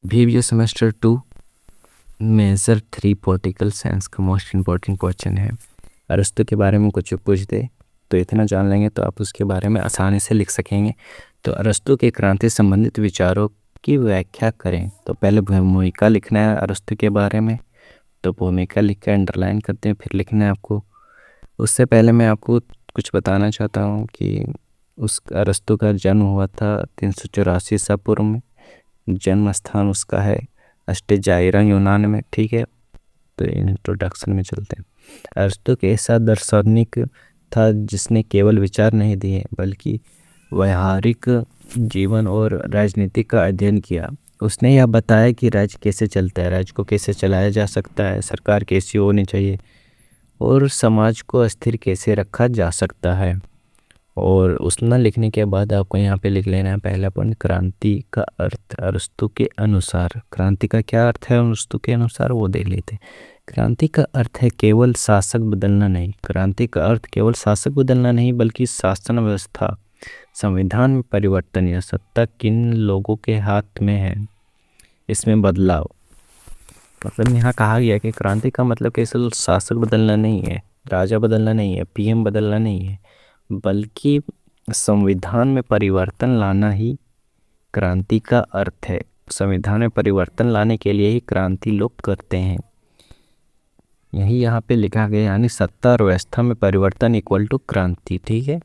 VBO semester 2 major 3 political science का most important question है। अरस्तू के बारे में कुछ पूछ दे तो इतना जान लेंगे तो आप उसके बारे में आसानी से लिख सकेंगे। तो अरस्तू के क्रांति संबंधित विचारों की व्याख्या करें। तो पहले भूमिका लिखना है अरस्तू के बारे में, तो भूमिका लिख कर अंडरलाइन करते हैं, फिर लिखना है आपको। उससे पहले मैं आपको कुछ बताना चाहता हूँ कि उस अरस्तू का जन्म हुआ था 384 ईसा पूर्व में। जन्म स्थान उसका है अस्टेजाइरा यूनान में। ठीक है, तो इंट्रोडक्शन में चलते हैं। अरस्तू के ऐसा दार्शनिक था जिसने केवल विचार नहीं दिए बल्कि व्यावहारिक जीवन और राजनीति का अध्ययन किया। उसने यह बताया कि राज्य कैसे चलता है, राज्य को कैसे चलाया जा सकता है, सरकार कैसी होनी चाहिए और समाज को अस्थिर कैसे रखा जा सकता है। और उसना लिखने के बाद आपको यहाँ पे लिख लेना है पहला पॉइंट, क्रांति का अर्थ अरस्तू के अनुसार। क्रांति का क्या अर्थ है अरस्तू के अनुसार वो देख लेते हैं। क्रांति का अर्थ है केवल शासक बदलना नहीं। क्रांति का अर्थ केवल शासक बदलना नहीं बल्कि शासन व्यवस्था, संविधान में परिवर्तन या सत्ता किन लोगों के हाथ में है इसमें बदलाव। मतलब यहाँ कहा गया कि क्रांति का मतलब केवल शासक बदलना नहीं है, राजा बदलना नहीं है, PM बदलना नहीं है, बल्कि संविधान में परिवर्तन लाना ही क्रांति का अर्थ है। संविधान में परिवर्तन लाने के लिए ही क्रांति लोग करते हैं, यही यहाँ पे लिखा गया, यानी सत्ता और व्यवस्था में परिवर्तन इक्वल टू क्रांति। ठीक है,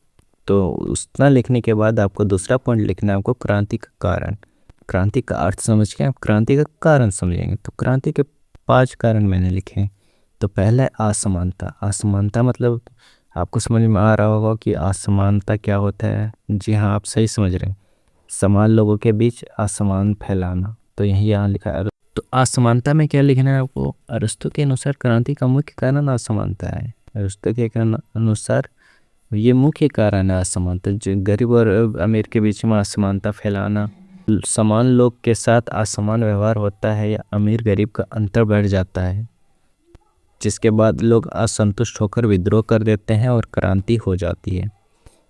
तो उतना लिखने के बाद आपको दूसरा पॉइंट लिखना है आपको क्रांति का कारण। क्रांति का अर्थ समझ के आप क्रांति का कारण समझेंगे। तो क्रांति के 5 कारण मैंने लिखे हैं। तो पहला है असमानता। असमानता मतलब आपको समझ में आ रहा होगा कि असमानता क्या होता है। जी हाँ, आप सही समझ रहे हैं, समान लोगों के बीच असमान फैलाना। तो यही यहाँ लिखा है। तो असमानता में क्या लिखना है आपको, अरस्तू के अनुसार क्रांति का मुख्य कारण असमानता है। अरस्तू के अनुसार ये मुख्य कारण है असमानता, जो गरीब और अमीर के बीच में असमानता फैलाना, समान लोग के साथ असमान व्यवहार होता है या अमीर गरीब का अंतर बढ़ जाता है, जिसके बाद लोग असंतुष्ट होकर विद्रोह कर देते हैं और क्रांति हो जाती है।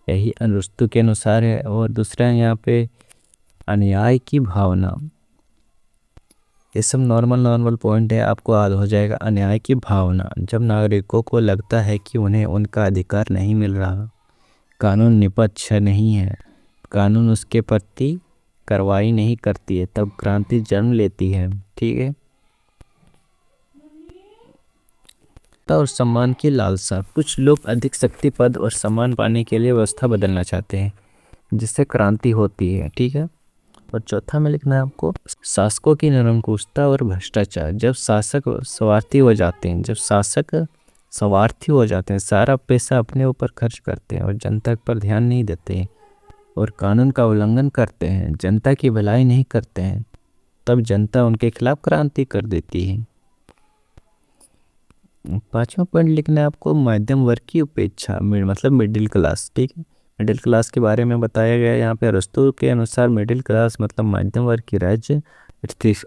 यही अरस्तू के अनुसार है। और दूसरा है यहाँ पे अन्याय की भावना। ये सब नॉर्मल पॉइंट है, आपको याद हो जाएगा। अन्याय की भावना, जब नागरिकों को लगता है कि उन्हें उनका अधिकार नहीं मिल रहा, कानून निष्पक्ष नहीं है, कानून उसके प्रति कार्रवाई नहीं करती है, तब क्रांति जन्म लेती है। ठीक है, और सम्मान की लालसा। कुछ लोग अधिक शक्ति, पद और सम्मान पाने के लिए व्यवस्था बदलना चाहते हैं, जिससे क्रांति होती है। ठीक है, और चौथा में लिखना है आपको शासकों की निरंकुशता और भ्रष्टाचार। जब शासक स्वार्थी हो जाते हैं, सारा पैसा अपने ऊपर खर्च करते हैं और जनता पर ध्यान नहीं देते हैं और कानून का उल्लंघन करते हैं, जनता की भलाई नहीं करते हैं, तब जनता उनके खिलाफ क्रांति कर देती है। 5वां पॉइंट लिखना है आपको मध्यम वर्ग की उपेक्षा, मतलब मिडिल क्लास। ठीक है, मिडिल क्लास के बारे में बताया गया यहाँ पे। अरस्तू के अनुसार मिडिल क्लास मतलब मध्यम वर्ग की राज्य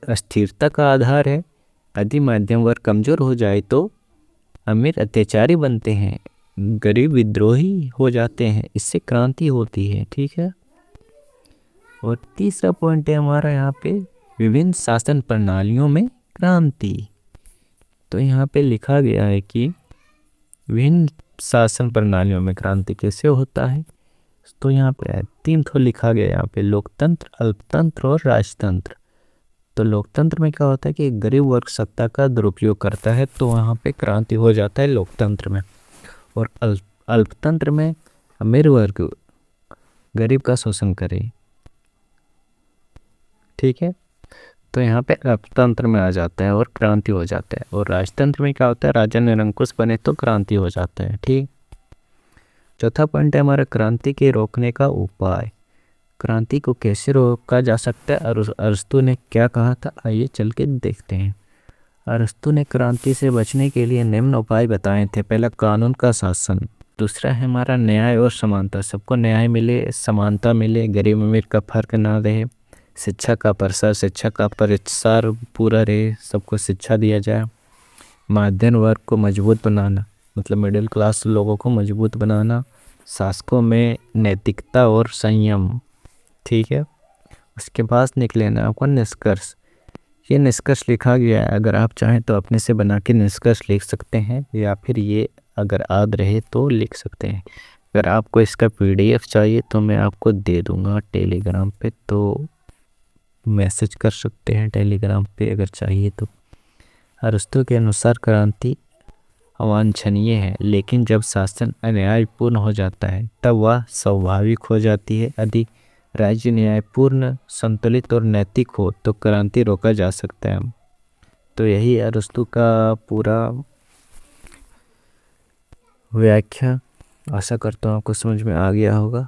स्थिरता का आधार है। यदि मध्यम वर्ग कमजोर हो जाए तो अमीर अत्याचारी बनते हैं, गरीब विद्रोही हो जाते हैं, इससे क्रांति होती है। ठीक है, और तीसरा पॉइंट है हमारा यहाँ पे विभिन्न शासन प्रणालियों में क्रांति। तो यहाँ पे लिखा गया है कि विभिन्न शासन प्रणालियों में क्रांति कैसे होता है। तो यहाँ पे 3 तो लिखा गया यहाँ पे, लोकतंत्र, अल्पतंत्र और राजतंत्र। तो लोकतंत्र में क्या होता है कि गरीब वर्ग सत्ता का दुरुपयोग करता है, तो वहाँ पे क्रांति हो जाता है लोकतंत्र में। और अल्पतंत्र में अमीर वर्ग गरीब का शोषण करे। ठीक है, तो यहाँ पे अल्पतंत्र में आ जाता है और क्रांति हो जाता है। और राजतंत्र में क्या होता है, राजा निरंकुश बने तो क्रांति हो जाता है। ठीक, चौथा पॉइंट है हमारा क्रांति के रोकने का उपाय। क्रांति को कैसे रोका जा सकता है और अरस्तू ने क्या कहा था, आइए चल के देखते हैं। अरस्तू ने क्रांति से बचने के लिए निम्न उपाय बताए थे। पहला, कानून का शासन। दूसरा है हमारा न्याय और समानता, सबको न्याय मिले, समानता मिले, गरीब अमीर का फर्क ना रहे। शिक्षा का प्रसार पूरा रहे, सबको शिक्षा दिया जाए। मध्यम वर्ग को मजबूत बनाना, मतलब मिडिल क्लास लोगों को मजबूत बनाना। शासकों में नैतिकता और संयम। ठीक है, उसके बाद निकलेना आपको निष्कर्ष। ये निष्कर्ष लिखा गया है। अगर आप चाहें तो अपने से बना के निष्कर्ष लिख सकते हैं, या फिर ये अगर याद रहे तो लिख सकते हैं। अगर आपको इसका PDF चाहिए तो मैं आपको दे दूंगा टेलीग्राम पे, तो मैसेज कर सकते हैं टेलीग्राम पे अगर चाहिए तो। अरस्तू के अनुसार क्रांति अवांछनीय है, लेकिन जब शासन अन्यायपूर्ण हो जाता है तब वह स्वाभाविक हो जाती है। यदि राज्य न्यायपूर्ण, संतुलित और नैतिक हो तो क्रांति रोका जा सकता है। तो यही अरस्तू का पूरा व्याख्या। आशा करता हूँ आपको समझ में आ गया होगा।